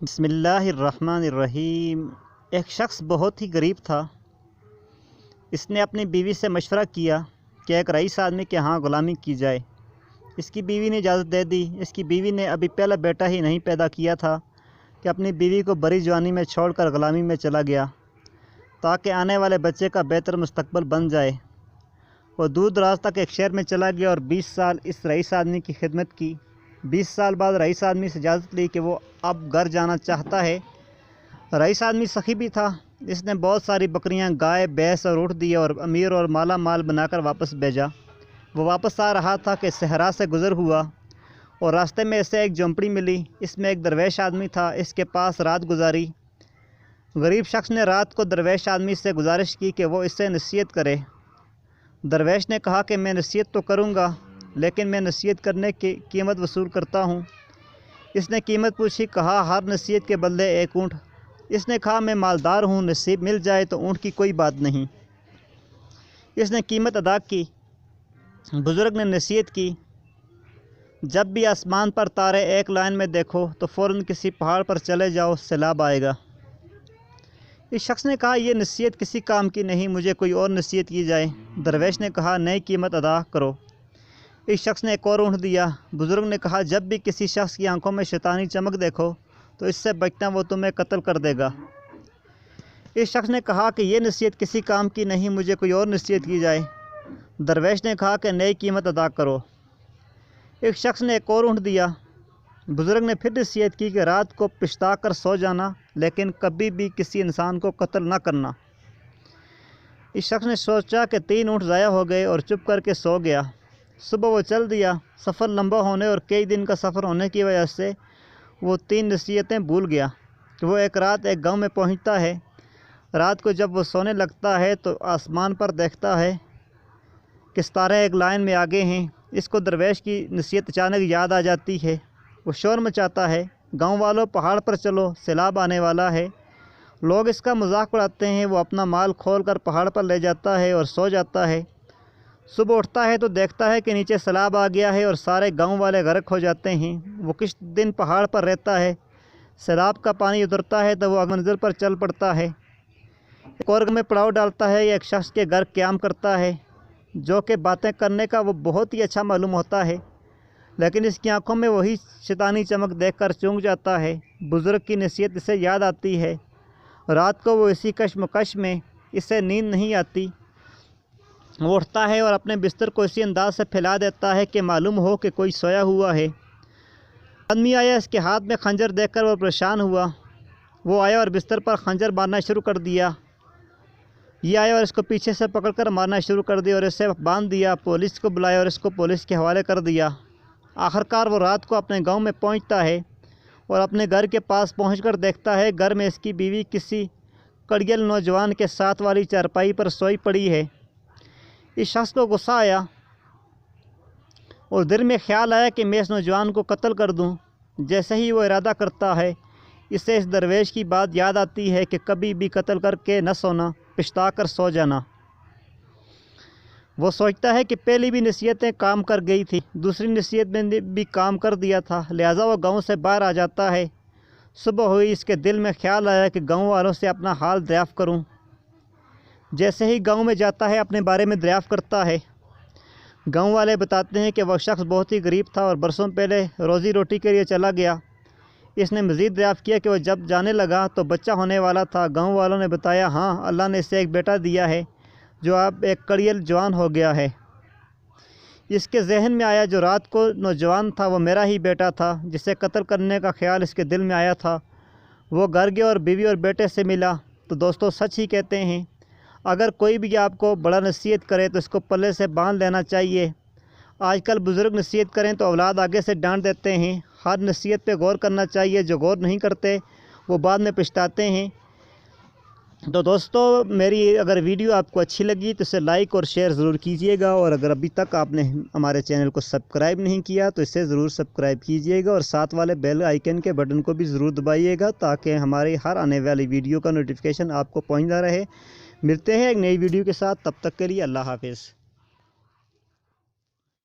بسم اللہ الرحمن الرحیم۔ ایک شخص بہت ہی غریب تھا۔ اس نے اپنی بیوی سے مشورہ کیا کہ ایک رئیس آدمی کے ہاں غلامی کی جائے۔ اس کی بیوی نے اجازت دے دی۔ اس کی بیوی نے ابھی پہلا بیٹا ہی نہیں پیدا کیا تھا کہ اپنی بیوی کو بڑی جوانی میں چھوڑ کر غلامی میں چلا گیا تاکہ آنے والے بچے کا بہتر مستقبل بن جائے۔ وہ دور دراز تک ایک شہر میں چلا گیا اور 20 سال اس رئیس آدمی کی خدمت کی۔ 20 سال بعد رئیس آدمی سے اجازت لی کہ وہ اب گھر جانا چاہتا ہے۔ رئیس آدمی سخی بھی تھا۔ اس نے بہت ساری بکریاں، گائے، بھینس اور اونٹ دیے اور امیر اور مالا مال بنا کر واپس بھیجا۔ وہ واپس آ رہا تھا کہ صحرا سے گزر ہوا اور راستے میں اسے ایک جھونپڑی ملی۔ اس میں ایک درویش آدمی تھا۔ اس کے پاس رات گزاری۔ غریب شخص نے رات کو درویش آدمی سے گزارش کی کہ وہ اس سے نصیحت کرے۔ درویش نے کہا کہ میں نصیحت تو کروں گا لیکن میں نصیحت کرنے کی قیمت وصول کرتا ہوں۔ اس نے قیمت پوچھی۔ کہا ہر نصیحت کے بدلے ایک اونٹ۔ اس نے کہا میں مالدار ہوں، نصیب مل جائے تو اونٹ کی کوئی بات نہیں۔ اس نے قیمت ادا کی۔ بزرگ نے نصیحت کی، جب بھی آسمان پر تارے ایک لائن میں دیکھو تو فوراً کسی پہاڑ پر چلے جاؤ، سیلاب آئے گا۔ اس شخص نے کہا یہ نصیحت کسی کام کی نہیں، مجھے کوئی اور نصیحت کی جائے۔ درویش نے کہا نئی قیمت ادا کرو۔ اس شخص نے ایک اور اونٹ دیا۔ بزرگ نے کہا جب بھی کسی شخص کی آنکھوں میں شیطانی چمک دیکھو تو اس سے بچنا، وہ تمہیں قتل کر دے گا۔ اس شخص نے کہا کہ یہ نصیحت کسی کام کی نہیں، مجھے کوئی اور نصیحت کی جائے۔ درویش نے کہا کہ نئی قیمت ادا کرو۔ ایک شخص نے ایک اور اونٹ دیا۔ بزرگ نے پھر نصیحت کی کہ رات کو پچھتا کر سو جانا لیکن کبھی بھی کسی انسان کو قتل نہ کرنا۔ اس شخص نے سوچا کہ 3 اونٹ ضائع ہو گئے اور چپ کر کے سو گیا۔ صبح وہ چل دیا۔ سفر لمبا ہونے اور کئی دن کا سفر ہونے کی وجہ سے وہ 3 نصیحتیں بھول گیا کہ وہ ایک رات ایک گاؤں میں پہنچتا ہے۔ رات کو جب وہ سونے لگتا ہے تو آسمان پر دیکھتا ہے کہ ستارے ایک لائن میں آگے ہیں۔ اس کو درویش کی نصیحت اچانک یاد آ جاتی ہے۔ وہ شور مچاتا ہے، گاؤں والوں پہاڑ پر چلو، سیلاب آنے والا ہے۔ لوگ اس کا مذاق اڑاتے ہیں۔ وہ اپنا مال کھول کر پہاڑ پر لے جاتا ہے اور سو جاتا ہے۔ صبح اٹھتا ہے تو دیکھتا ہے کہ نیچے سیلاب آ گیا ہے اور سارے گاؤں والے غرق ہو جاتے ہیں۔ وہ کچھ دن پہاڑ پر رہتا ہے۔ سیلاب کا پانی اترتا ہے تو وہ منزل پر چل پڑتا ہے۔ ایک اور میں پڑاؤ ڈالتا ہے، ایک شخص کے گھر قیام کرتا ہے جو کہ باتیں کرنے کا وہ بہت ہی اچھا معلوم ہوتا ہے لیکن اس کی آنکھوں میں وہی شیطانی چمک دیکھ کر چونک جاتا ہے۔ بزرگ کی نصیحت اسے یاد آتی ہے۔ رات کو وہ اسی کشمکش میں اسے نیند نہیں آتی۔ وہ اٹھتا ہے اور اپنے بستر کو اسی انداز سے پھیلا دیتا ہے کہ معلوم ہو کہ کوئی سویا ہوا ہے۔ آدمی آیا، اس کے ہاتھ میں خنجر دیکھ کر وہ پریشان ہوا۔ وہ آیا اور بستر پر خنجر مارنا شروع کر دیا۔ یہ آیا اور اس کو پیچھے سے پکڑ کر مارنا شروع کر دیا اور اسے باندھ دیا۔ پولیس کو بلایا اور اس کو پولیس کے حوالے کر دیا۔ آخرکار وہ رات کو اپنے گاؤں میں پہنچتا ہے اور اپنے گھر کے پاس پہنچ کر دیکھتا ہے گھر میں اس کی بیوی کسی کڑیل نوجوان کے ساتھ والی چارپائی پر سوئی پڑی ہے۔ اس شخص کو غصہ آیا اور دل میں خیال آیا کہ میں اس نوجوان کو قتل کر دوں۔ جیسے ہی وہ ارادہ کرتا ہے اسے اس درویش کی بات یاد آتی ہے کہ کبھی بھی قتل کر کے نہ سونا، پچھتا کر سو جانا۔ وہ سوچتا ہے کہ پہلی بھی نصیحتیں کام کر گئی تھی، دوسری نصیحت نے بھی کام کر دیا تھا، لہٰذا وہ گاؤں سے باہر آ جاتا ہے۔ صبح ہوئی، اس کے دل میں خیال آیا کہ گاؤں والوں سے اپنا حال دریافت کروں۔ جیسے ہی گاؤں میں جاتا ہے اپنے بارے میں دریافت کرتا ہے۔ گاؤں والے بتاتے ہیں کہ وہ شخص بہت ہی غریب تھا اور برسوں پہلے روزی روٹی کے لیے چلا گیا۔ اس نے مزید دریافت کیا کہ وہ جب جانے لگا تو بچہ ہونے والا تھا۔ گاؤں والوں نے بتایا ہاں، اللہ نے اسے ایک بیٹا دیا ہے جو اب ایک کڑیل جوان ہو گیا ہے۔ اس کے ذہن میں آیا جو رات کو نوجوان تھا وہ میرا ہی بیٹا تھا جسے قتل کرنے کا خیال اس کے دل میں آیا تھا۔ وہ گھر گیا اور بیوی اور بیٹے سے ملا تو دوستو سچ ہی کہتے ہیں، اگر کوئی بھی آپ کو بڑا نصیحت کرے تو اس کو پلے سے باندھ لینا چاہیے۔ آج کل بزرگ نصیحت کریں تو اولاد آگے سے ڈانٹ دیتے ہیں۔ ہر نصیحت پہ غور کرنا چاہیے، جو غور نہیں کرتے وہ بعد میں پچھتاتے ہیں۔ تو دوستو میری اگر ویڈیو آپ کو اچھی لگی تو اسے لائک اور شیئر ضرور کیجیے گا، اور اگر ابھی تک آپ نے ہمارے چینل کو سبسکرائب نہیں کیا تو اسے ضرور سبسکرائب کیجیے گا اور ساتھ والے بیل آئیکن کے بٹن کو بھی ضرور دبائیے گا تاکہ ہماری ہر آنے والی ویڈیو کا نوٹیفیکیشن آپ کو پہنچتا رہے۔ ملتے ہیں ایک نئی ویڈیو کے ساتھ، تب تک کے لیے اللہ حافظ۔